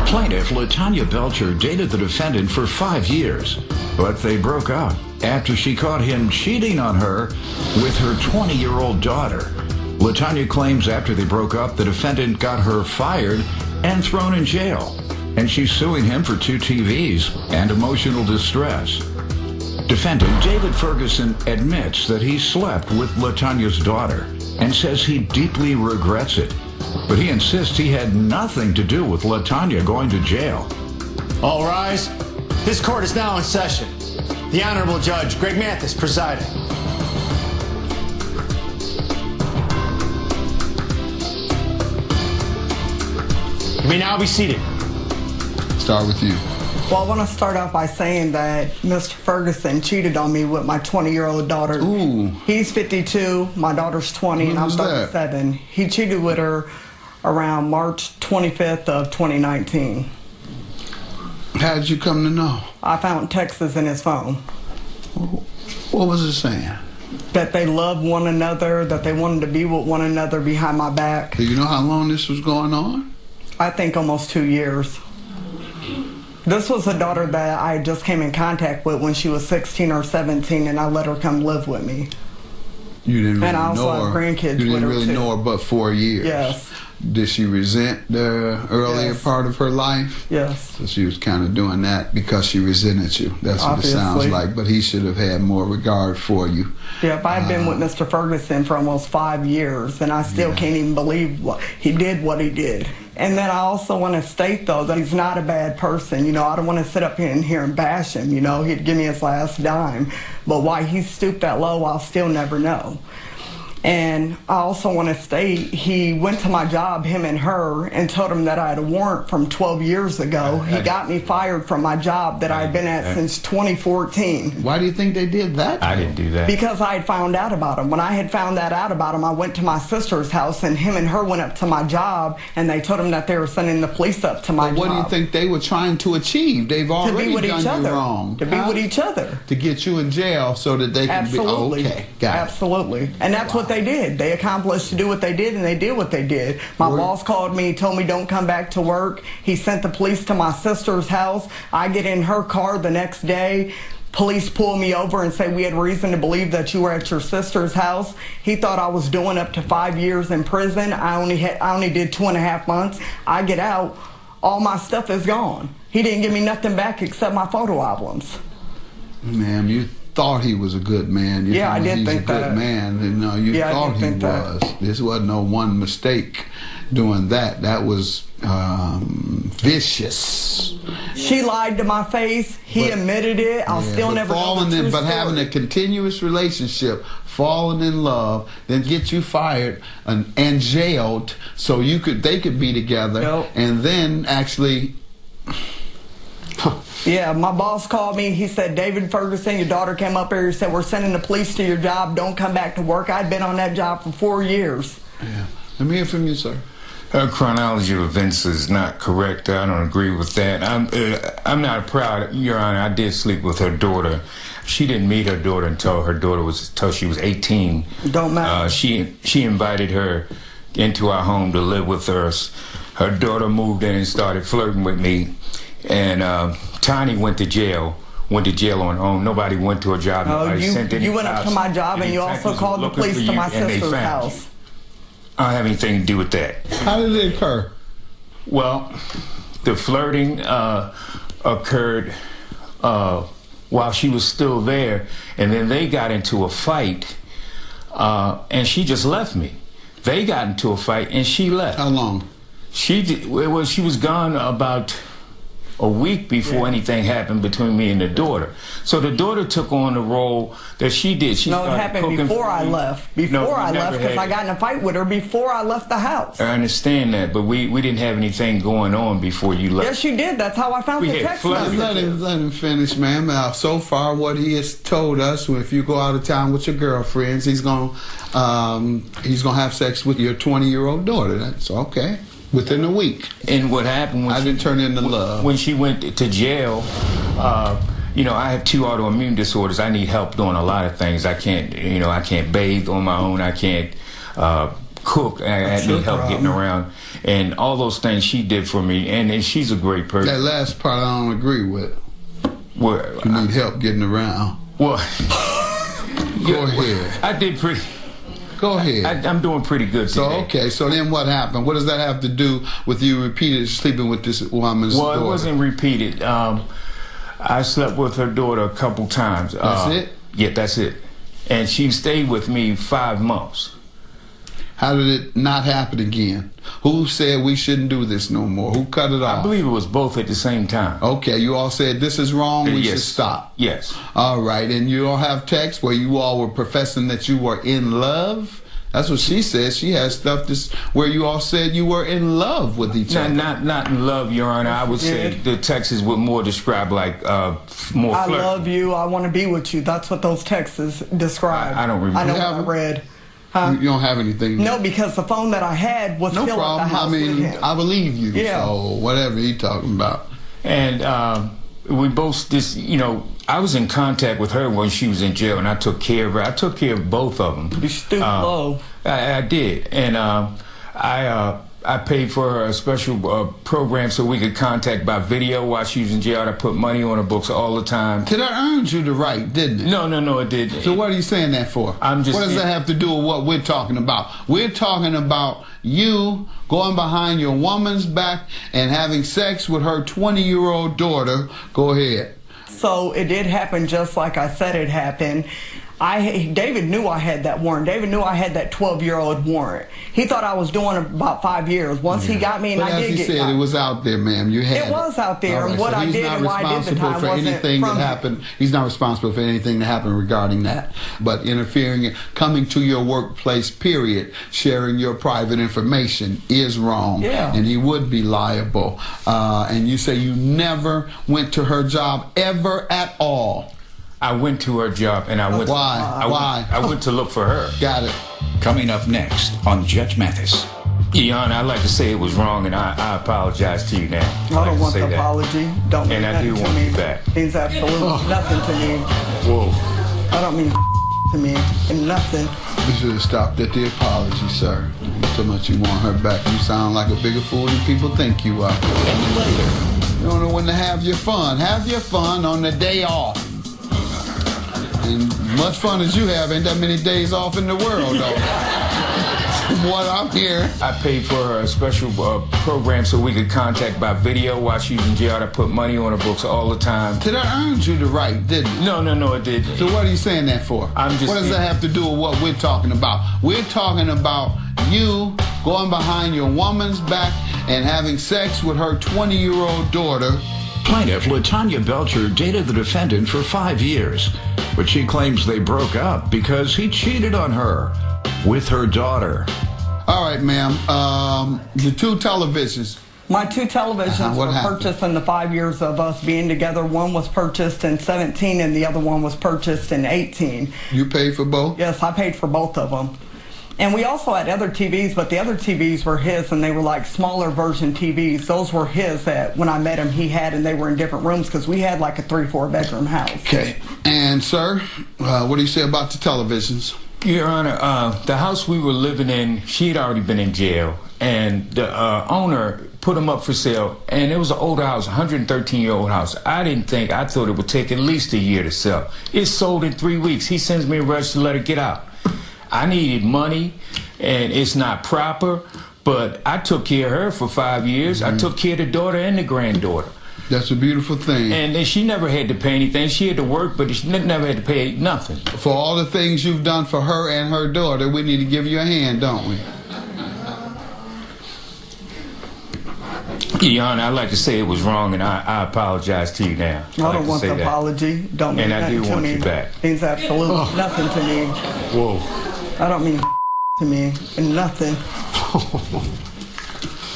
Plaintiff LaTanya Belcher dated the defendant for 5 years, but they broke up after she caught him cheating on her with her 20-year-old daughter. LaTanya claims after they broke up, the defendant got her fired and thrown in jail, and she's suing him for 2 TVs and emotional distress. Defendant David Ferguson admits that he slept with LaTanya's daughter and says he deeply regrets it. But he insists he had nothing to do with LaTanya going to jail. All rise. This court is now in session. The Honorable Judge Greg Mathis presiding. You may now be seated. Start with you. Well, I want to start off by saying that Mr. Ferguson cheated on me with my 20-year-old daughter. Ooh. He's 52, my daughter's 20, and I'm 37. He cheated with her around March 25th of 2019. How did you come to know? I found texts in his phone. What was it saying? That they loved one another, that they wanted to be with one another behind my back. Do you know how long this was going on? I think almost 2 years. This was a daughter that I just came in contact with when she was 16 or 17, and I let her come live with me. You didn't really and I also know have her. grandkids You with didn't her really too. know her but 4 years. Yes. Did she resent the earlier Yes. part of her life? Yes. So she was kind of doing that because she resented you. That's what Obviously. it sounds like. But he should have had more regard for you. Yeah, I had been with Mr. Ferguson for almost 5 years, and I still can't even believe what he did. And then I also want to state, though, that he's not a bad person. You know, I don't want to sit up here and bash him. You know, he'd give me his last dime. But why he stooped that low, I'll still never know. And I also want to state, he went to my job, him and her, and told him that I had a warrant from 12 years ago. He got me fired from my job that I had been at since 2014. Why do you think they did that? I didn't do that. Because I had found out about him. When I had found that out about him, I went to my sister's house, and him and her went up to my job, and they told him that they were sending the police up to my job. What do you think they were trying to achieve? They've already done you wrong. To be with each other. To get you in jail so that they can Absolutely. be... Okay, got it. Absolutely. And that's what they did. They accomplished to do what they did, and they did what they did. My boss called me, told me don't come back to work. He sent the police to my sister's house. I get in her car the next day. Police pull me over and say we had reason to believe that you were at your sister's house. He thought I was doing up to 5 years in prison. I only did 2.5 months. I get out. All my stuff is gone. He didn't give me nothing back except my photo albums. Ma'am, you thought he was a good man. I did think that. He's a good man. You know, you thought he was. This wasn't no one mistake doing that. That was vicious. She lied to my face. He admitted it. I'll still never know the true story. Having a continuous relationship, falling in love, then get you fired and jailed so they could be together, and then actually... Yeah, my boss called me. He said, David Ferguson, your daughter came up here. He said, we're sending the police to your job. Don't come back to work. I'd been on that job for 4 years. Yeah. Let me hear from you, sir. Her chronology of events is not correct. I don't agree with that. I'm not proud, Your Honor. I did sleep with her daughter. She didn't meet her daughter until she was 18. Don't matter. She invited her into our home to live with us. Her daughter moved in and started flirting with me. And Tiny went to jail on her own. Nobody went to her job. No, you went up to my job, and you also called the police to my sister's house. I don't have anything to do with that. How did it occur? Well, the flirting occurred while she was still there, and then they got into a fight, and she just left me. They got into a fight, and she left. How long? She was gone about a week before anything happened between me and the daughter. So the daughter took on the role that she did. She it happened before I left. Before I left, because I got in a fight with her before I left the house. I understand that, but we didn't have anything going on before you left. Yes, you did. That's how I found the text messages. Let him finish, ma'am. So far, what he has told us, if you go out of town with your girlfriends, he's gonna have sex with your 20-year-old daughter. That's okay. Within a week. And what happened when I didn't turn into love. When she went to jail, you know, I have 2 autoimmune disorders. I need help doing a lot of things. I can't bathe on my own. I can't cook. I had me help getting around, and all those things she did for me. And she's a great person. That last part I don't agree with. Well, You need help getting around. well, Go ahead. I did pretty. Go ahead. I'm doing pretty good So, today. okay, so then what happened? What does that have to do with you repeatedly sleeping with this woman's daughter? Well, it wasn't repeated. I slept with her daughter a couple times. That's it? Yeah, that's it. And she stayed with me 5 months. How did it not happen again? Who said we shouldn't do this no more? Who cut it off? I believe it was both at the same time. Okay, you all said this is wrong, we should stop. Yes. All right, and you all have texts where you all were professing that you were in love? That's what she says. She has stuff where you all said you were in love with each other. Not in love, Your Honor. I would say the texts would more describe like more I flirt. love you. I want to be with you. That's what those texts describe. I don't remember. I know what I read. Huh? You don't have anything? No, because the phone that I had was no still problem. at the house I mean, with him. I believe you. Yeah. So whatever he talking about. And we both I was in contact with her when she was in jail, and I took care of her. I took care of both of them. You stooped low. I did, and I paid for her a special program so we could contact by video while she was in jail. I put money on her books all the time. So that earned you the right, didn't it? No, it didn't. So what are you saying that for? I'm just. What does that have to do with what we're talking about? We're talking about you going behind your woman's back and having sex with her 20-year-old daughter. Go ahead. So it did happen just like I said it happened. David knew I had that warrant. David knew I had that 12-year-old warrant. He thought I was doing about 5 years. Once he got me, and but I did as get he said, it was out there, ma'am. You had it was out there, right, and what so I did and why I did the time for wasn't anything from that happened. He's not responsible for anything that happened regarding that. But interfering, coming to your workplace, period, sharing your private information is wrong. Yeah. And he would be liable. And you say you never went to her job ever at all. I went to her job, and I went. Why? Why? I went to look for her. Got it. Coming up next on Judge Mathis. Your Honor, I'd like to say it was wrong, and I apologize to you now. I don't want the apology. Don't mean And I do nothing want to me. you back. Means absolutely nothing to me. Whoa. I don't mean to me. And nothing. You should have stopped at the apology, sir. So much you want her back. You sound like a bigger fool than people think you are. And later, You don't know when to have your fun. Have your fun on the day off. And much fun as you have, ain't that many days off in the world, though. From what I'm hearing. I paid for her a special program so we could contact by video while she was in jail. I put money on her books all the time. So that earned you the right, didn't it? No, it didn't. So what are you saying that for? I'm just. What does that have to do with what we're talking about? We're talking about you going behind your woman's back and having sex with her 20-year-old daughter. plaintiff LaTanya Belcher dated the defendant for 5 years, but she claims they broke up because he cheated on her with her daughter. All right, ma'am. The two televisions. My two televisions What were happened? purchased in the 5 years of us being together. One was purchased in 17 and the other one was purchased in 18. You paid for both? Yes, I paid for both of them. And we also had other TVs, but the other TVs were his, and they were like smaller version TVs. Those were his that when I met him he had, and they were in different rooms because we had like a 3-4 bedroom house. Okay. And, sir, what do you say about the televisions? Your Honor, the house we were living in, she had already been in jail, and the owner put them up for sale, and it was an older house, 113-year-old house. I thought it would take at least a year to sell. It sold in 3 weeks. He sends me a registered letter, get out. I needed money, and it's not proper, but I took care of her for 5 years. I took care of the daughter and the granddaughter. That's a beautiful thing. And she never had to pay anything. She had to work, but she never had to pay nothing. For all the things you've done for her and her daughter, we need to give you a hand, don't we? Your Honor, I'd like to say it was wrong, and I apologize to you now. I don't want the apology. Don't mean And I nothing do to want me. you back. Means absolutely nothing to me. Whoa. I don't mean to me and nothing.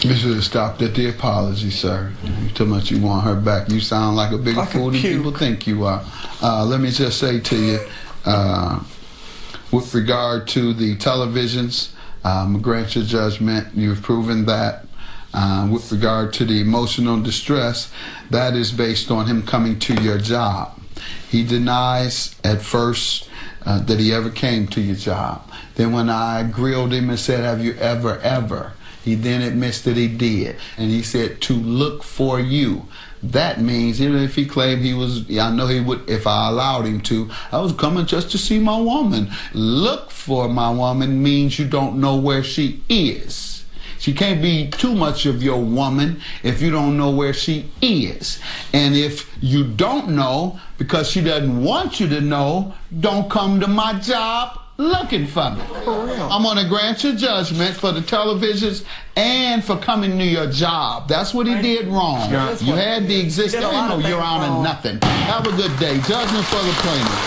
You should have stopped at the apology, sir. Too much you want her back. You sound like a bigger I could fool than puke. people think you are. Let me just say to you, with regard to the televisions, grant your judgment. You've proven that. With regard to the emotional distress, that is based on him coming to your job. He denies at first that he ever came to your job. Then when I grilled him and said, have you ever, he then admits that he did. And he said, to look for you. That means, even if he claimed he was, I know he would, if I allowed him to, I was coming just to see my woman. Look for my woman means you don't know where she is. She can't be too much of your woman if you don't know where she is. And if you don't know, because she doesn't want you to know, don't come to my job looking for me. For real. I'm going to grant your judgment for the televisions and for coming to your job. That's what he did wrong. Yeah. You had the existing, Did a lot of Your things Honor, wrong. nothing. Have a good day. Judgment for the plaintiff.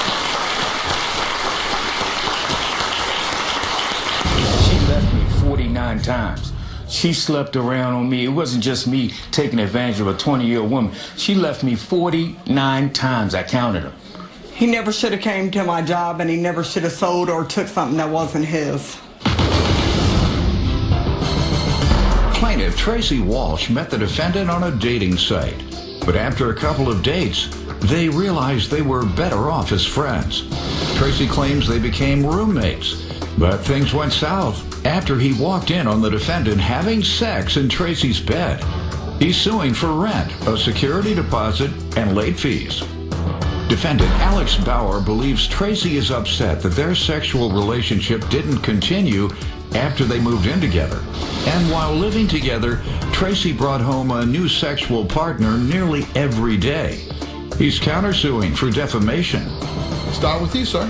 She left me 49 times. She slept around on me. It wasn't just me taking advantage of a 20-year-old woman. She left me 49 times. I counted them. He never should have came to my job, and he never should have sold or took something that wasn't his. Plaintiff Tracy Walsh met the defendant on a dating site. But after a couple of dates, they realized they were better off as friends. Tracy claims they became roommates. But things went south after he walked in on the defendant having sex in Tracy's bed. He's suing for rent, a security deposit, and late fees. Defendant Alex Bauer believes Tracy is upset that their sexual relationship didn't continue after they moved in together. And while living together, Tracy brought home a new sexual partner nearly every day. He's countersuing for defamation. Start with you, sir.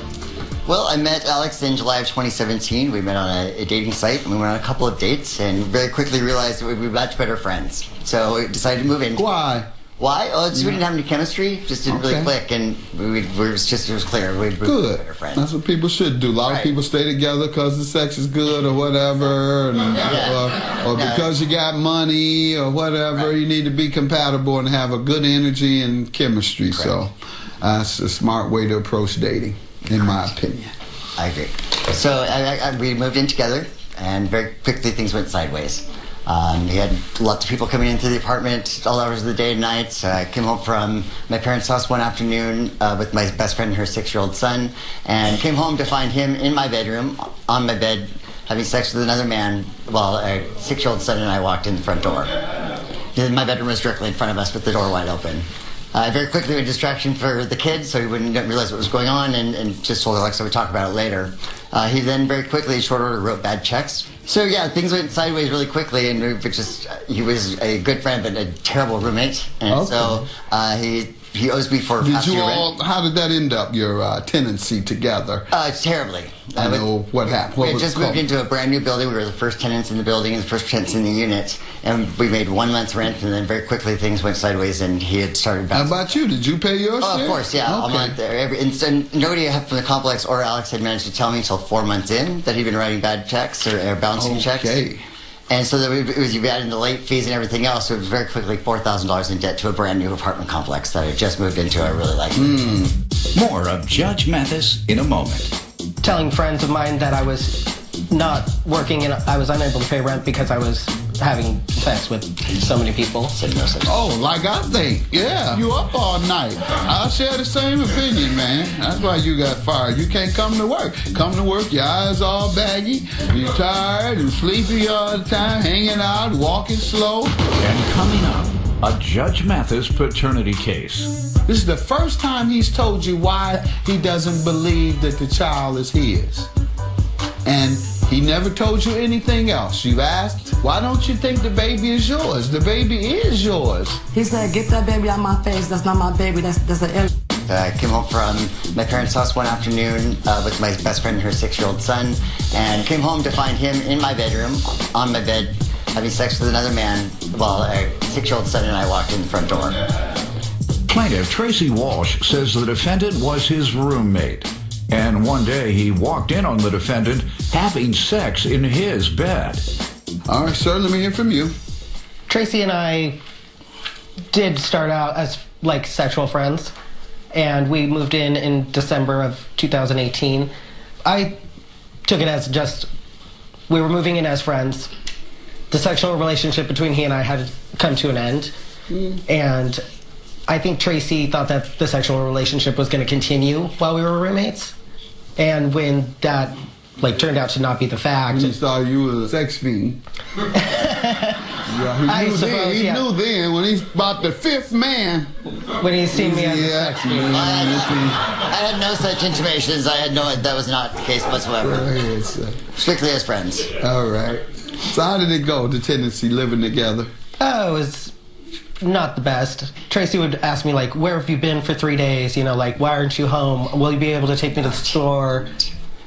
Well, I met Alex in July of 2017. We met on a dating site, and we went on a couple of dates, and very quickly realized that we'd be much better friends. So we decided to move in. Why? Why? Oh, we didn't have any chemistry. Just didn't really Okay. click, and it was clear we'd be Good. better friends. That's what people should do. A lot of Right. people stay together because the sex is good or whatever, and, or because you got money or whatever. Right. You need to be compatible and have a good energy and chemistry. Correct. So that's a smart way to approach dating, in my opinion. I agree. So we moved in together, and very quickly things went sideways. He had lots of people coming into the apartment all hours of the day and night. I came home from my parents' house one afternoon with my best friend and her 6-year-old son, and came home to find him in my bedroom, on my bed, having sex with another man while our 6-year-old son and I walked in the front door. My bedroom was directly in front of us with the door wide open. I very quickly made a distraction for the kids so he wouldn't realize what was going on, and just told Alexa we'd talk about it later. He then very quickly, in short order, wrote bad checks. So yeah, things went sideways really quickly, and he was a good friend but a terrible roommate, and so he owes me for past year rent. How did that end up, your tenancy together? Terribly. I know what happened. We had just moved into a brand new building. We were the first tenants in the building and the first tenants in the unit. And we made 1 month's rent, and then very quickly things went sideways, and he had started bouncing. How about you? Did you pay your share? Of course, yeah. Okay. A month there. And nobody from the complex or Alex had managed to tell me until 4 months in that he'd been writing bad checks or bouncing checks. Okay. And so you add in the late fees and everything else, so it was very quickly $4,000 in debt to a brand new apartment complex that I just moved into. I really liked it. More of Judge Mathis in a moment. Telling friends of mine that I was not working and I was unable to pay rent because I was having sex with so many people. Said no such thing. Oh, like I think. Yeah. You up all night. I share the same opinion, man. That's why you got fired. You can't come to work. Come to work, your eyes all baggy, you're tired and sleepy all the time, hanging out, walking slow. And coming up, a Judge Mathis paternity case. This is the first time he's told you why he doesn't believe that the child is his. And he never told you anything else. You asked, why don't you think the baby is yours? The baby is yours. He said, get that baby out my face. That's not my baby. That's an I came home from my parents' house one afternoon with my best friend and her 6-year-old son, and came home to find him in my bedroom, on my bed, having sex with another man while our 6-year-old son and I walked in the front door. Plaintiff Tracy Walsh says the defendant was his roommate. And one day he walked in on the defendant having sex in his bed. All right, sir, let me hear from you. Tracy and I did start out as like sexual friends, and we moved in December of 2018. I took it as just we were moving in as friends. The sexual relationship between he and I had come to an end, and I think Tracy thought that the sexual relationship was going to continue while we were roommates. And when that turned out to not be the fact, He saw you was a sex fiend. He knew then when he's about the fifth man. When he's seen me as a sex fiend. I had no such intimations. I had that was not the case whatsoever. Go ahead, sir. Strictly as friends. All right. So how did it go, the tendency living together? Oh, it was not the best. Tracy would ask me, where have you been for 3 days? Why aren't you home? Will you be able to take me to the store?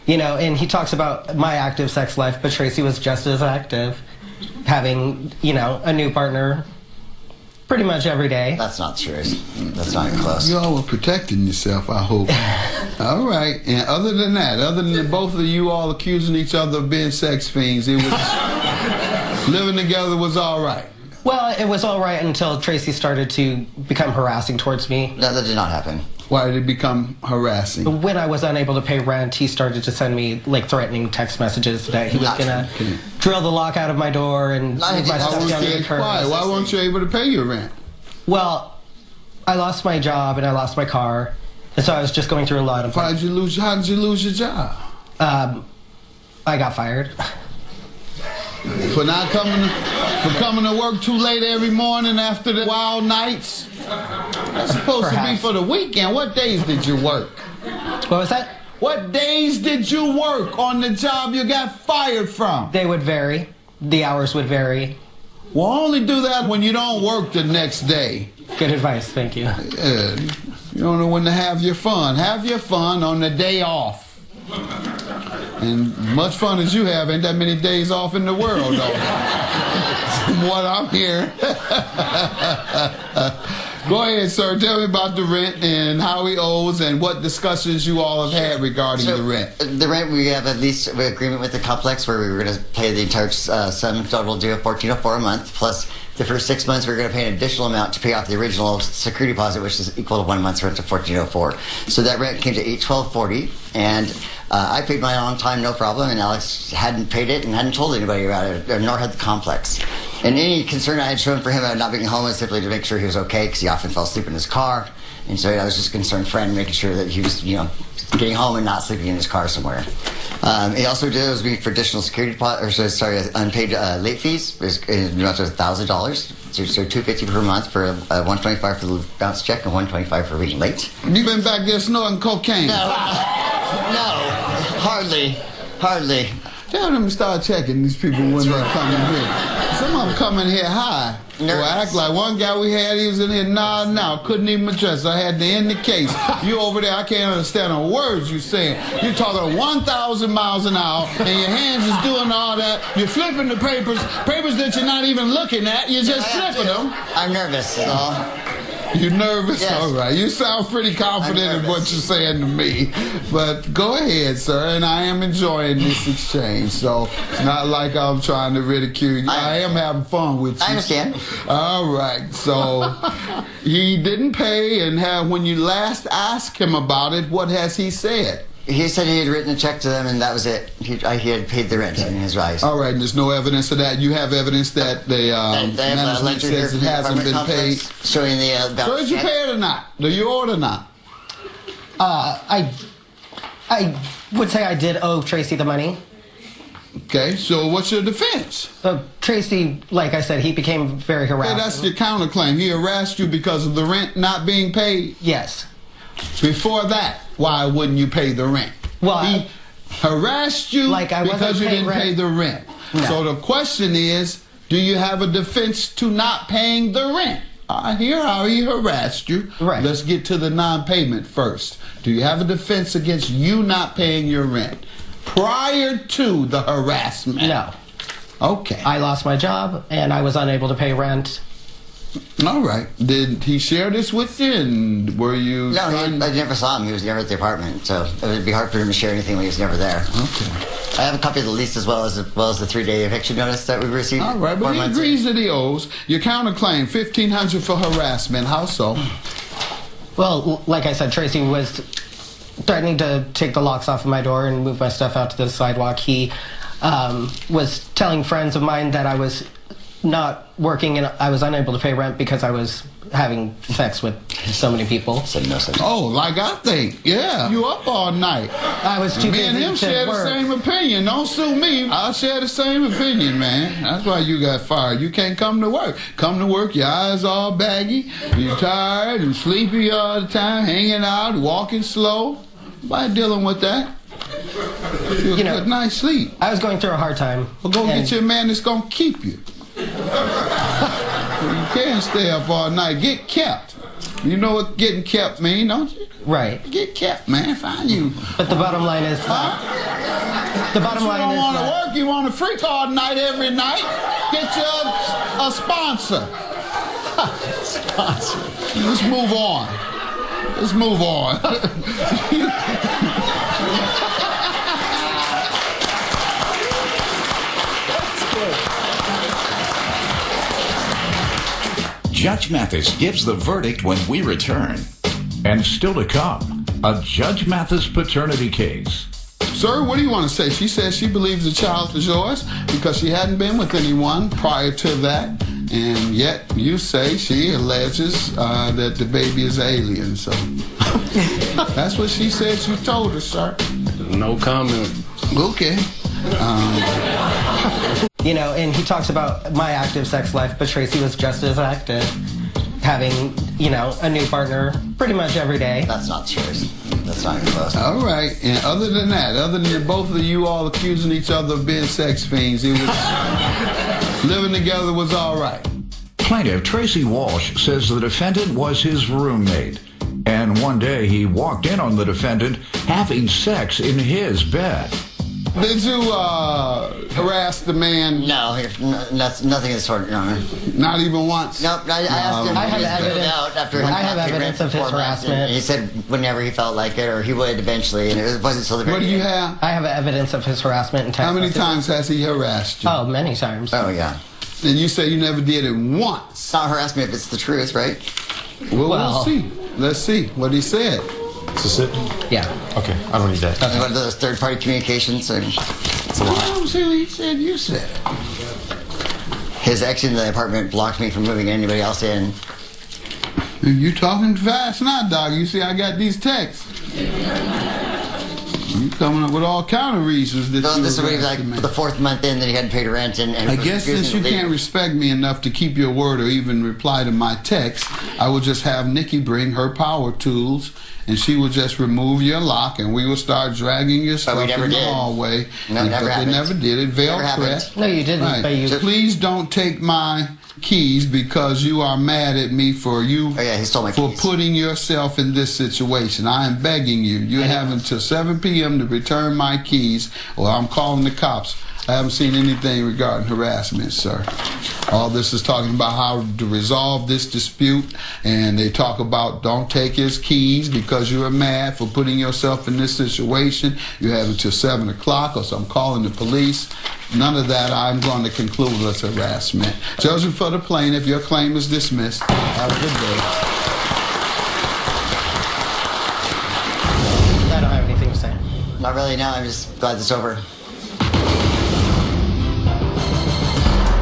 And he talks about my active sex life, but Tracy was just as active, having, a new partner pretty much every day. That's not true. That's not close. You all were protecting yourself, I hope. All right. And other than that, other than both of you all accusing each other of being sex fiends, it was living together was all right. Well, it was all right until Tracy started to become harassing towards me. No, that did not happen. Why did it become harassing? When I was unable to pay rent, he started to send me threatening text messages that he was gonna drill the lock out of my door and move my stuff down the curb. Why weren't you able to pay your rent? Well, I lost my job and I lost my car, and so I was just going through a lot of. How did you lose your job? I got fired. For coming to work too late every morning after the wild nights? That's supposed to be for the weekend. What days did you work? What was that? What days did you work on the job you got fired from? They would vary. The hours would vary. Well, only do that when you don't work the next day. Good advice, thank you. Yeah, you don't know when to have your fun. Have your fun on the day off. And much fun as you have, ain't that many days off in the world, though. From what I'm hearing. Go ahead, sir. Tell me about the rent and how he owes and what discussions you all have had regarding the rent. The rent, we have at least an agreement with the complex where we were going to pay the entire sum total due of $14.04 a month, plus the first 6 months we were going to pay an additional amount to pay off the original security deposit, which is equal to 1 month's rent of $14.04. So that rent came to $812.40, and I paid mine on time, no problem, and Alex hadn't paid it and hadn't told anybody about it, nor had the complex. And any concern I had shown for him about not being home was simply to make sure he was okay, because he often fell asleep in his car. And so I was just a concerned friend, making sure that he was, getting home and not sleeping in his car somewhere. He also did me for additional security deposit, unpaid late fees. It amounts to $1,000, so $250 per month for $125 for the bounce check and $125 for being late. You been back there snorting cocaine? No, hardly. Tell them to start checking these people when they come in here. Some of them come in here high. Well, act like one guy we had, he was in here, couldn't even address. I had to end the case. You over there, I can't understand a word you saying. You're talking 1,000 miles an hour, and your hands is doing all that. You're flipping the papers that you're not even looking at. You're just flipping them. I'm nervous, that's all. You nervous? Yes. All right. You sound pretty confident in what you're saying to me. But go ahead, sir. And I am enjoying this exchange. So it's not like I'm trying to ridicule you. I am having fun with you. I understand. All right. So he didn't pay, and when you last asked him about it, what has he said? He said he had written a check to them, and that was it. He had paid the rent in his eyes. All right, and there's no evidence of that. You have evidence that the management says it hasn't been paid. Showing the So did you pay it or not? Do you owe it or not? I would say I did owe Tracy the money. Okay, so what's your defense? Tracy, like I said, he became very harassing. Hey, that's your counterclaim. He harassed you because of the rent not being paid? Yes. Before that, why wouldn't you pay the rent? Well, he harassed you because you didn't pay the rent. No. So the question is, do you have a defense to not paying the rent? I hear how he harassed you. Right. Let's get to the non-payment first. Do you have a defense against you not paying your rent prior to the harassment? No. Okay. I lost my job, and I was unable to pay rent. All right. Did he share this with you, and were you... No, I never saw him. He was never at the apartment, so it would be hard for him to share anything when he was never there. Okay. I have a copy of the lease as well as the 3-day eviction notice that we received. All right, but he agrees that he owes. Your counterclaim, $1,500 for harassment. How so? Well, like I said, Tracy was threatening to take the locks off of my door and move my stuff out to the sidewalk. He was telling friends of mine that I was not working and I was unable to pay rent because I was having sex with so many people. Said no such. Oh, like I think. Yeah. You up all night. I was too Me busy and him to share the work. same opinion. Don't sue me. I'll share the same opinion, man. That's why you got fired. You can't come to work. Come to work, your eyes all baggy. You're tired and sleepy all the time, hanging out, walking slow. Nobody dealing with that. You You know, good night's sleep. I was going through a hard time. Well, go and get your man that's going to keep you. You can't stay up all night. Get kept. You know what getting kept mean, don't you? Right. Get kept, man. Find you. But the bottom line is that, the bottom You line don't is want to that, work. You want to freak all night, every night. Get you a sponsor. Sponsor. Let's move on. Let's move on. Judge Mathis gives the verdict when we return. And still to come, a Judge Mathis paternity case. Sir, what do you want to say? She says she believes the child is yours because she hadn't been with anyone prior to that. And yet you say she alleges that the baby is alien. So that's what she says you told her, sir. No comment. Okay. you know, and he talks about my active sex life, but Tracy was just as active, having, you know, a new partner pretty much every day. That's not true. That's not even close. All right. And other than that, other than both of you all accusing each other of being sex fiends, it was living together was all right. Plaintiff Tracy Walsh says the defendant was his roommate. And one day he walked in on the defendant having sex in his bed. Did you harass the man? No, nothing of the sort, Your Honor. Not even once? No, I asked him. I have he was evidence. out after I have after he evidence ran of for his 4 months, and harassment. He said whenever he felt like it, or he would eventually, and it wasn't until the very What do you end. have? I have evidence of his harassment and text How many messages. times has he harassed you? Oh, many times. Oh, yeah. And you say you never did it once. It's not harassment if it's the truth, right? Well, Well- we'll see. Let's see what he said. Is this it? Yeah. Okay, I don't need that. And one of those third-party communications, and it's a lot. I don't see what he said. You said it. His ex in the apartment blocked me from moving anybody else in. You talking fast now, dog. You see I got these texts. You coming up with all kind of reasons that So you this will be harassed like the man. the 4th month in that he hadn't paid rent, and I guess since you can't respect me enough to keep your word or even reply to my text, I will just have Nikki bring her power tools, and she will just remove your lock, and we will start dragging your stuff never in the did. hallway. No, never They happened. never did it. Veil Never happened. threat. No, you didn't. Right. But you. Please don't take my keys because you are mad at me for you Oh, yeah, he stole my for keys. putting yourself in this situation. I am begging you. You have until 7 p.m. to return my keys, or I'm calling the cops. I haven't seen anything regarding harassment, sir. All this is talking about how to resolve this dispute, and they talk about don't take his keys because you are mad for putting yourself in this situation. You have until 7 o'clock, or so I'm calling the police. None of that I'm going to conclude as harassment. Judgment for the plaintiff, your claim is dismissed. Have a good day. I don't have anything to say. Not really, no. I'm just glad it's over.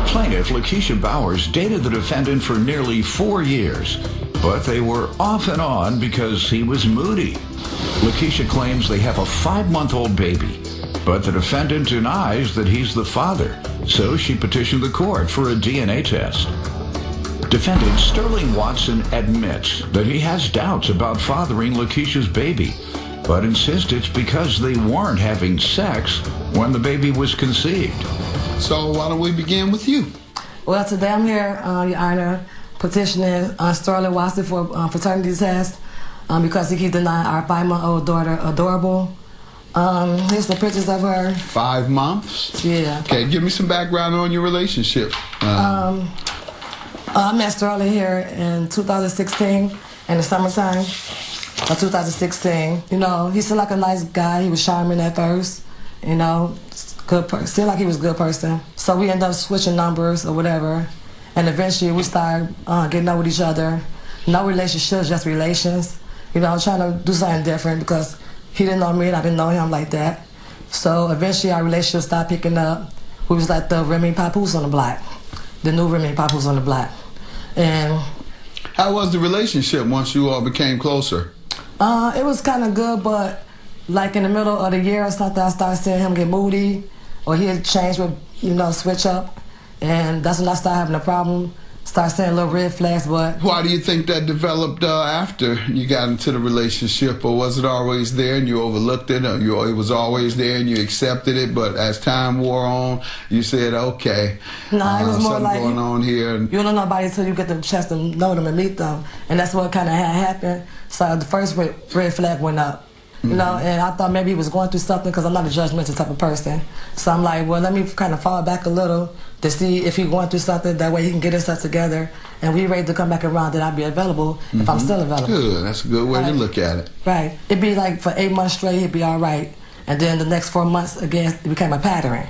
Plaintiff Lakeisha Bowers dated the defendant for nearly 4 years, but they were off and on because he was moody. Lakeisha claims they have a 5-month-old baby, but the defendant denies that he's the father, so she petitioned the court for a DNA test. Defendant Sterling Watson admits that he has doubts about fathering Lakeisha's baby, but insists it's because they weren't having sex when the baby was conceived. So why don't we begin with you? Well, today I'm here, Your Honor, petitioning Sterling Watson for paternity test because he keeps denying our 5-month-old daughter Adorable. Here's the pictures of her. 5 months? Yeah. Okay, give me some background on your relationship. I met Sterling here in 2016 in the summertime of 2016. You know, he seemed like a nice guy. He was charming at first, you know. Seemed like he was a good person. So we ended up switching numbers or whatever. And eventually we started getting to know each other. No relationships, just relations. You know, trying to do something different because he didn't know me and I didn't know him like that. So eventually our relationship started picking up. We was like the Remy Papoose on the block. The new Remy Papoose on the block. And How was the relationship once you all became closer? It was kind of good, but like in the middle of the year or something, I started seeing him get moody, or he'd change with, switch up, and that's when I started having a problem. Start seeing little red flags, but... Why do you think that developed after you got into the relationship, or was it always there and you overlooked it, or it was always there and you accepted it, but as time wore on, you said, okay, no, it was more something like going on here. You don't know nobody until you get the chance to know them and meet them, and that's what kind of had happened. So the first red flag went up. And I thought maybe he was going through something because I'm not a judgmental type of person. So I'm like, well, let me kind of fall back a little to see if he's going through something. That way he can get himself together. And we ready to come back around, then I'll be available if I'm still available. Good. That's a good way to look at it. Right. It'd be like for 8 months straight, he'd be all right. And then the next 4 months, again, it became a pattern.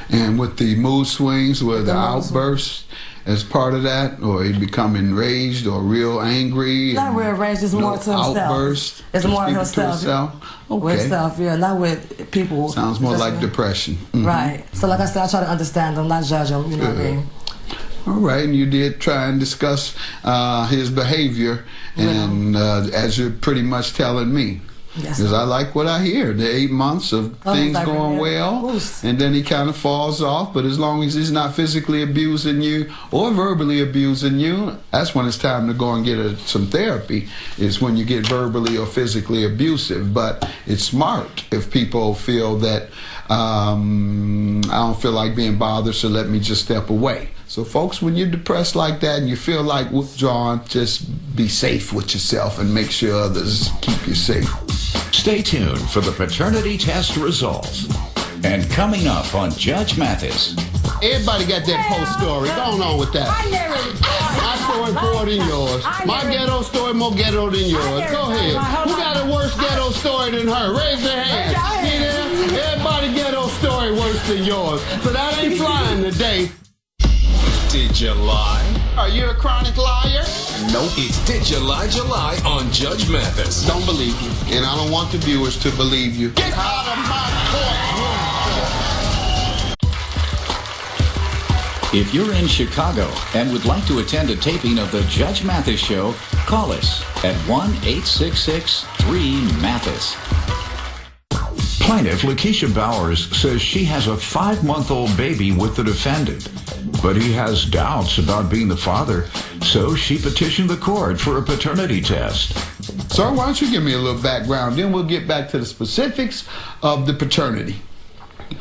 And with the mood swings, were the outbursts as part of that, or he become enraged or real angry? Not real enraged, it's more to himself. Outbursts? It's more himself. Okay. With himself, yeah, not with people. Sounds more like depression. Right. So like I said, I try to understand them, not judge them, you know what I mean? All right, and you did try and discuss his behavior, and as you're pretty much telling me. Because I like what I hear. The 8 months of things going well, and then he kind of falls off. But as long as he's not physically abusing you or verbally abusing you, that's when it's time to go and get some therapy, is when you get verbally or physically abusive. But it's smart if people feel that I don't feel like being bothered, so let me just step away. So folks, when you're depressed like that and you feel like withdrawing, just be safe with yourself and make sure others keep you safe. Stay tuned for the paternity test results. And coming up on Judge Mathis. Everybody got that post story. Go on with that. My story more than yours. My ghetto story more ghetto than yours. Go ahead. Who got a worse ghetto story than her? Raise your hand. See there? Everybody ghetto story worse than yours. So that ain't flying today. Did you lie? Are you a chronic liar? Nope. It's Did You Lie July on Judge Mathis. Don't believe you. And I don't want the viewers to believe you. Get out of my courtroom. If you're in Chicago and would like to attend a taping of the Judge Mathis Show, call us at 1-866-3-MATHIS. Plaintiff Lakeisha Bowers says she has a 5-month-old baby with the defendant, but he has doubts about being the father, so she petitioned the court for a paternity test. Sir, why don't you give me a little background, then we'll get back to the specifics of the paternity.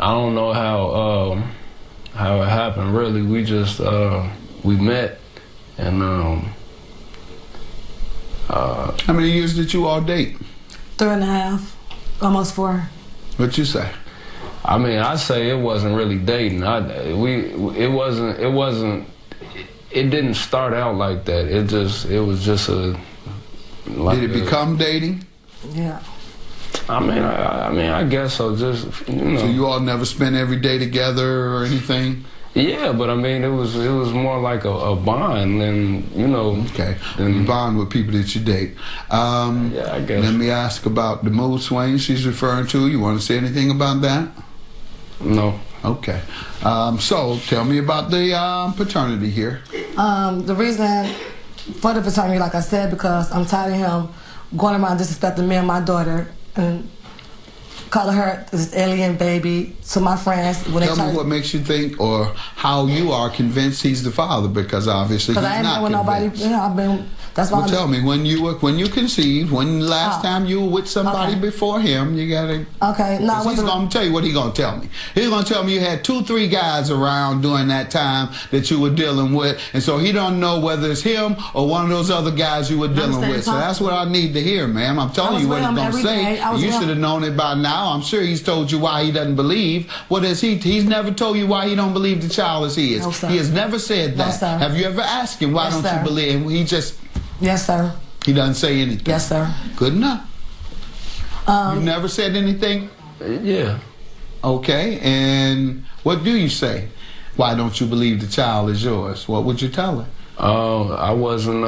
I don't know how it happened, really. We just, we met, and how many years did you all date? 3.5, almost 4. What'd you say? I mean, I say it wasn't really dating. It didn't start out like that. It was just a. Like did it become dating? Yeah. I mean, I guess so. Just So you all never spent every day together or anything? Yeah, but I mean, it was more like a bond than, Okay, you bond with people that you date. Yeah, I guess. Let me ask about the mood swings she's referring to. You want to say anything about that? No. Okay. So tell me about the paternity here. The reason for the paternity, like I said, because I'm tired of him going around disrespecting me and my daughter and calling her this alien baby to my friends. Tell me what makes you think, or how you are convinced he's the father, because obviously he's not convinced. I've been. That's why. Well, tell me, when you conceived, when last time you were with somebody before him, you gotta. Okay, no, he's gonna tell you what he's gonna tell me. He's gonna tell me you had 2-3 guys around during that time that you were dealing with, and so he don't know whether it's him or one of those other guys you were dealing with. So that's what I need to hear, ma'am. I'm telling you what he's gonna say. You should have known it by now. I'm sure he's told you why he doesn't believe. What is he? He's never told you why he don't believe the child is his. No, sir. He has never said that. No, sir. Have you ever asked him why don't you believe? And he just. Yes, sir. He doesn't say anything. Yes, sir. Good enough. You never said anything? Yeah. Okay, and what do you say? Why don't you believe the child is yours? What would you tell her? I wasn't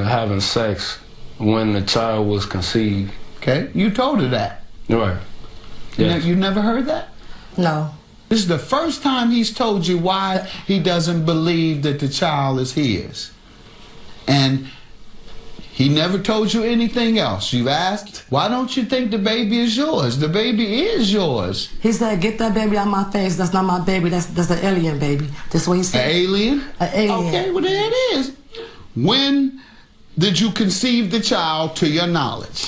having sex when the child was conceived. Okay, you told her that. Right. Yes. You never heard that? No. This is the first time he's told you why he doesn't believe that the child is his. And he never told you anything else. You asked, why don't you think the baby is yours? The baby is yours. He said, get that baby out of my face. That's not my baby. That's an alien baby. That's what he said. An alien? An alien. Okay, well, there it is. When did you conceive the child to your knowledge?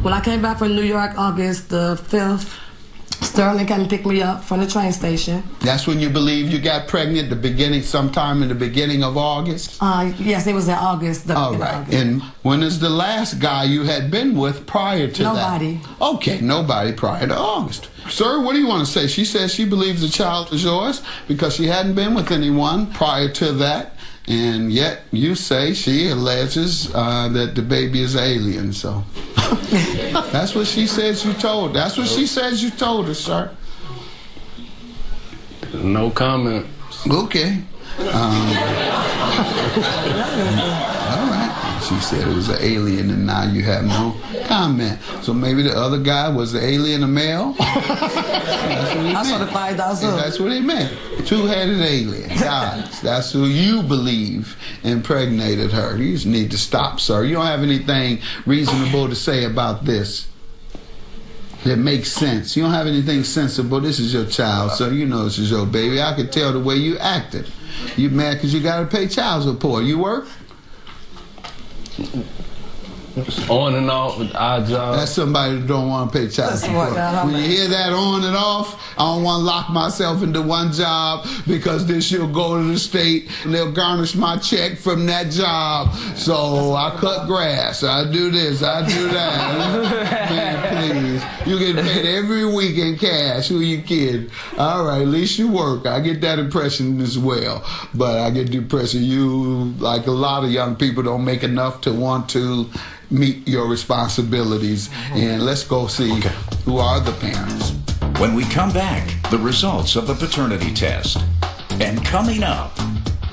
When I came back from New York, August the 5th, Sterling came and picked me up from the train station. That's when you believe you got pregnant, sometime in the beginning of August? Yes, it was in August. All right. August. And when is the last guy you had been with prior to Nobody. that? Okay, nobody prior to August. Sir, what do you want to say? She says she believes the child is yours because she hadn't been with anyone prior to that. And yet you say she alleges that the baby is alien, so that's what she says you told. That's what she says you told her, sir. No comment. Okay. All right. She said it was an alien, and now you have no comment. So maybe the other guy was the alien, a male? I saw the 5,000. That's what he meant. Two-headed alien. Gods. That's who you believe impregnated her. You just need to stop, sir. You don't have anything reasonable to say about this that makes sense. You don't have anything sensible. This is your child, so you know this is your baby. I could tell the way you acted. You mad because you got to pay child support. You work? On and off with odd jobs. That's somebody that don't want to pay child support. When you hear that on and off, I don't want to lock myself into one job because then she'll go to the state and they'll garnish my check from that job. So I cut grass, I do this, I do that. Man, please. You get paid every week in cash. Who you kidding? All right, at least you work. I get that impression as well. But I get the impression you, like a lot of young people, don't make enough to want to meet your responsibilities. And let's go see who are the parents. When we come back, the results of the paternity test. And coming up...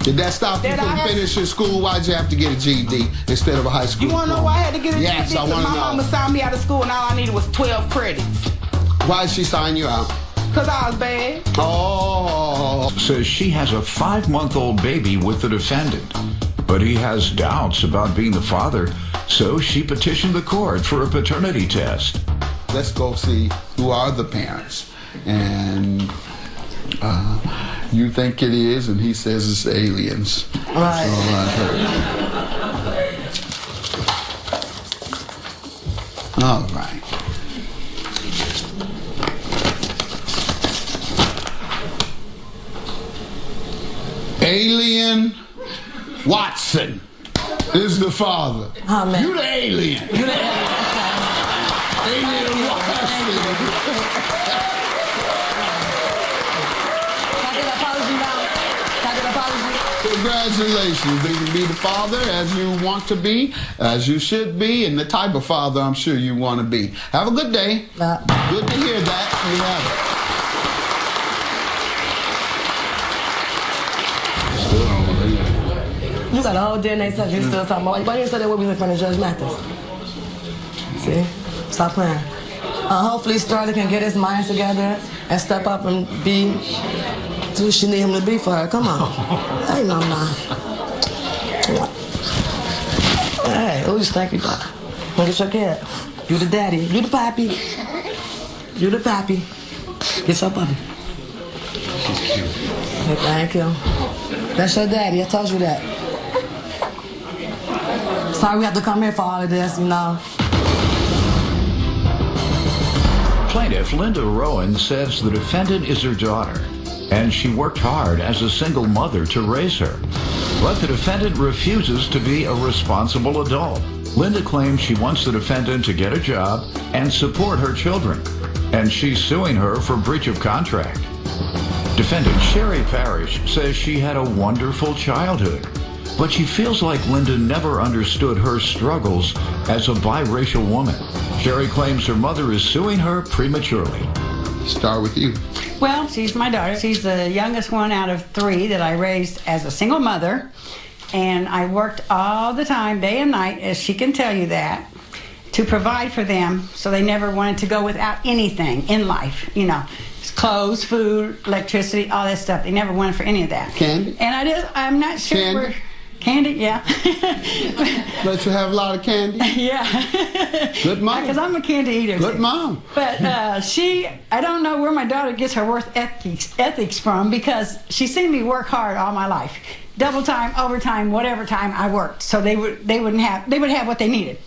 Did that stop you from finishing school? Why'd you have to get a GED instead of a high school You want to know why I had to get a GED? Yes, I want to know. My mama signed me out of school and all I needed was 12 credits. Why did she sign you out? Because I was bad. Oh. Says she has a 5-month-old baby with the defendant. But he has doubts about being the father, so she petitioned the court for a paternity test. Let's go see who are the parents. And you think it is, and he says it's aliens. Right. That's all I've heard. All right. Alien Watson is the father. Oh, man. You the alien. You the alien. Alien Watson. Can I get an apology now? Can I get an apology? Congratulations. You can be the father as you want to be, as you should be, and the type of father I'm sure you want to be. Have a good day. Good to hear that. You have it. You got a whole DNA test. You still talking about? Why didn't you say that when we was in front of Judge Mathis? See? Stop playing. Hopefully Sterling can get his mind together and step up and be who she need him to be for her. Come on. Hey, mama. Hey, who you think you got? Look at your kid. You the daddy. You the pappy. You the pappy. Get your puppy. She's cute. Thank you. That's your daddy. I told you that. Sorry we have to come here for all of this, you know. Plaintiff Linda Rowan says the defendant is her daughter, and she worked hard as a single mother to raise her. But the defendant refuses to be a responsible adult. Linda claims she wants the defendant to get a job and support her children, and she's suing her for breach of contract. Defendant Sherry Parrish says she had a wonderful childhood, but she feels like Linda never understood her struggles as a biracial woman. Sherry claims her mother is suing her prematurely. Start with you. Well, she's my daughter. She's the youngest one out of 3 that I raised as a single mother. And I worked all the time, day and night, as she can tell you that, to provide for them so they never wanted to go without anything in life. You know, clothes, food, electricity, all that stuff. They never wanted for any of that. Candy? And I'm not sure Candy? where... Candy, yeah. Let you have a lot of candy? Yeah. Good mom. Because I'm a candy eater. Good too. mom. But I don't know where my daughter gets her work ethics from, because she seen me work hard all my life. Double time, overtime, whatever time I worked. So they would have what they needed.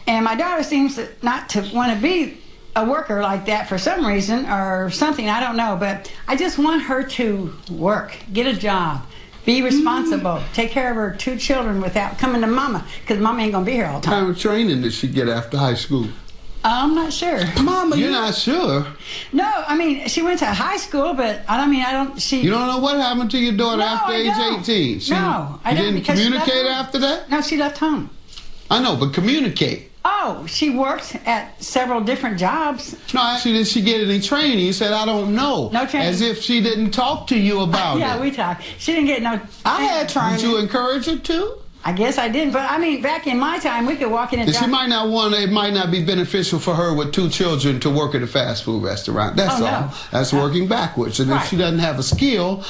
And my daughter seems not to want to be a worker like that for some reason or something, I don't know. But I just want her to work, get a job, be responsible, take care of her 2 children without coming to mama, because mama ain't going to be here all the time. What kind of training did she get after high school? I'm not sure. Mama, you're not sure? No, I mean, she went to high school, but You don't know what happened to your daughter after age 18? No, I don't. Didn't communicate after that? No, she left home. I know, but communicate. Oh, she worked at several different jobs. No, actually, did she get any training? You said, I don't know. No training. As if she didn't talk to you about it. Yeah, we talked. She didn't get no... I had training. Did you encourage her to? I guess I didn't, but I mean, back in my time, we could walk in and... She might not want to, it might not be beneficial for her with 2 children to work at a fast food restaurant. That's all. No. That's working backwards. And if she doesn't have a skill...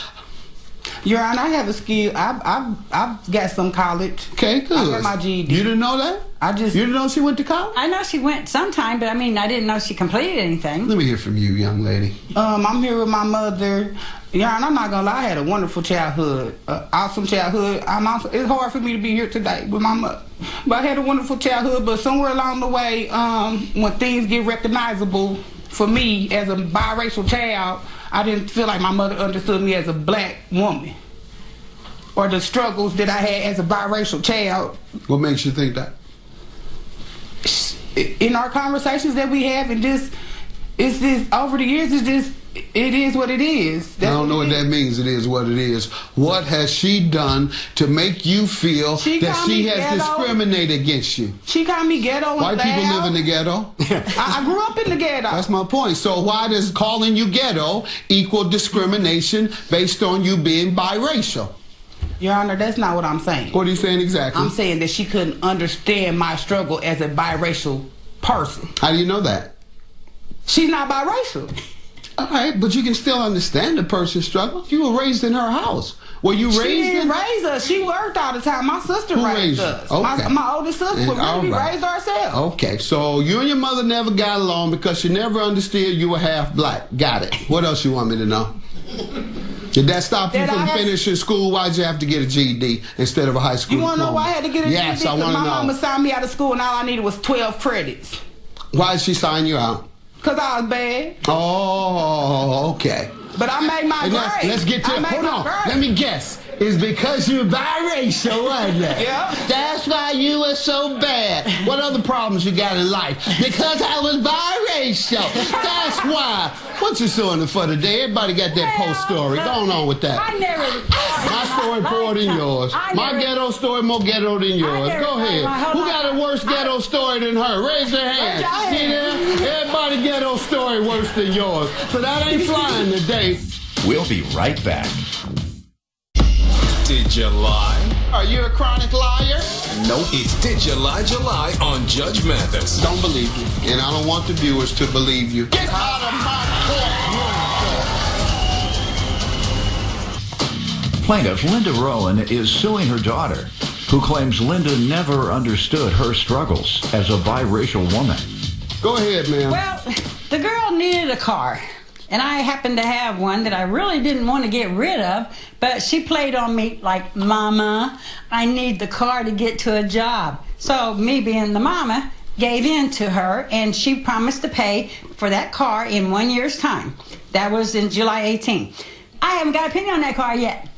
Your Honor, I have a skill. I've got some college. Okay, good. I got my GED. You didn't know that? You didn't know she went to college? I know she went sometime, but I mean, I didn't know she completed anything. Let me hear from you, young lady. I'm here with my mother. Your Honor, I'm not gonna lie, I had a wonderful childhood, awesome childhood. It's hard for me to be here today with my mother, but I had a wonderful childhood. But somewhere along the way, when things get recognizable for me as a biracial child, I didn't feel like my mother understood me as a black woman, or the struggles that I had as a biracial child. What makes you think that? In our conversations that we have, and it's just over the years, it is what it is. I don't know what that means. It is what it is. What has she done to make you feel that she has discriminated against you? She called me ghetto. White people live in the ghetto. I grew up in the ghetto. That's my point. So why does calling you ghetto equal discrimination based on you being biracial? Your Honor, that's not what I'm saying. What are you saying exactly? I'm saying that she couldn't understand my struggle as a biracial person. How do you know that? She's not biracial. All right, but you can still understand the person's struggle. You were raised in her house. Were you raised in? She didn't raise us. She worked all the time. My sister raised us. Okay. My oldest sister, we raised ourselves. Okay, so you and your mother never got along because she never understood you were half black. Got it. What else you want me to know? Did that stop you from finishing school? Why'd you have to get a GED instead of a high school diploma? You want to know why I had to get a GED? Yes, I want to know. My mama signed me out of school and all I needed was 12 credits. Why did she sign you out? Because I was bad. Oh, okay. But I made my grade. Let's get to it. Hold on. Let me guess. It's because you're biracial, wasn't it? Yeah. That's why you were so bad. What other problems you got in life? Because I was biracial. That's why. What you suing for today? Everybody got that post story. Go on with that. I never... My story more than yours. My ghetto story more ghetto than yours. Go ahead. Who got a worse ghetto story than her? Raise your hand. See there? Everybody ghetto story worse than yours. So that ain't flying today. We'll be right back. Did you lie? Are you a chronic liar? Nope. It's Did You Lie July on Judge Mathis. Don't believe you. And I don't want the viewers to believe you. Get out of my courtroom. Plaintiff Linda Rowan is suing her daughter, who claims Linda never understood her struggles as a biracial woman. Go ahead, ma'am. Well, the girl needed a car. And I happened to have one that I really didn't want to get rid of, but she played on me like, Mama, I need the car to get to a job. So me being the mama, gave in to her, and she promised to pay for that car in 1 year's time. That was in July 18. I haven't got a penny on that car yet.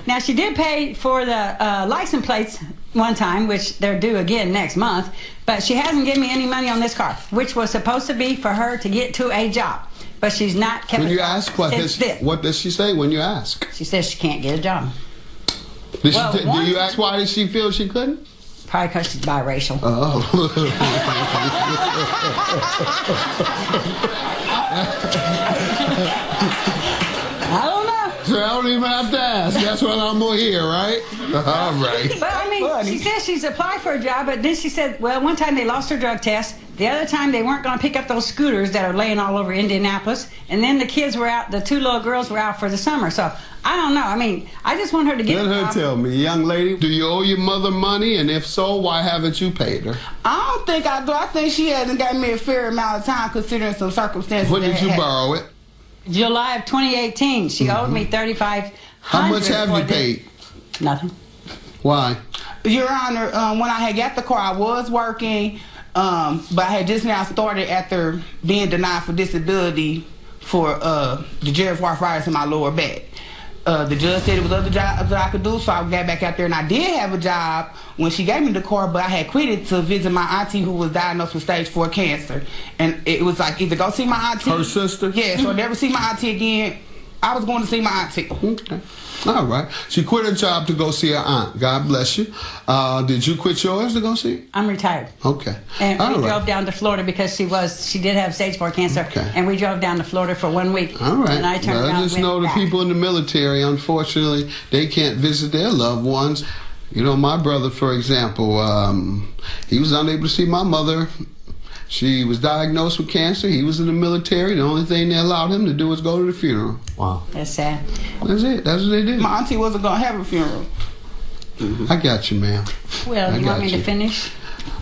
Now, she did pay for the license plates one time, which they're due again next month, but she hasn't given me any money on this car, which was supposed to be for her to get to a job. But she's not kept. When you ask, what does she say when you ask? She says she can't get a job. Do you ask why did she feel she couldn't? Probably because she's biracial. Oh. I don't know. answer. I don't even have to ask. That's what I'm going to hear, right? All right. But I mean, she says she's applied for a job, but then she said, well, one time they lost her drug test. The other time they weren't going to pick up those scooters that are laying all over Indianapolis. And then the kids were out, the 2 little girls were out for the summer. So I don't know. I mean, I just want her to get Let a her job. tell me, young lady, do you owe your mother money? And if so, why haven't you paid her? I don't think I do. I think she hasn't got me a fair amount of time considering some circumstances. When did that you happened. borrow it? July of 2018. She owed me $3,500. How much have you paid? Nothing. Why? Your Honor, when I had got the car, I was working, but I had just now started after being denied for disability for degenerative arthritis in my lower back. The judge said it was other jobs that I could do, so I got back out there, and I did have a job when she gave me the car, but I had quit it to visit my auntie who was diagnosed with stage 4 cancer. And it was like either go see my auntie. Her sister? Yeah, so I never see my auntie again. I was going to see my auntie. Okay. All right. She quit her job to go see her aunt. God bless you. Did you quit yours to go see? I'm retired. Okay. And All we right. drove down to Florida because she did have stage 4 cancer. Okay. And we drove down to Florida for 1 week. All right. And I turned Well, around just and know went the back. people in the military, unfortunately, they can't visit their loved ones. You know, my brother, for example, he was unable to see my mother. She was diagnosed with cancer. He was in the military. The only thing they allowed him to do was go to the funeral. Wow. That's sad. That's it. That's what they did. My auntie wasn't going to have a funeral. I got you, ma'am. Well, I you want got me you. to finish?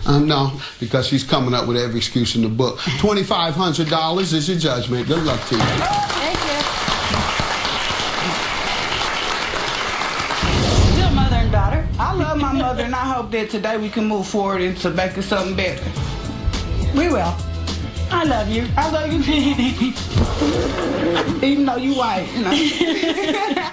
No, because she's coming up with every excuse in the book. $2,500 is your judgment. Good luck to you. Thank you. Still mother and daughter. I love my mother, and I hope that today we can move forward into making something better. We will. I love you. I love you, even though you white. You know.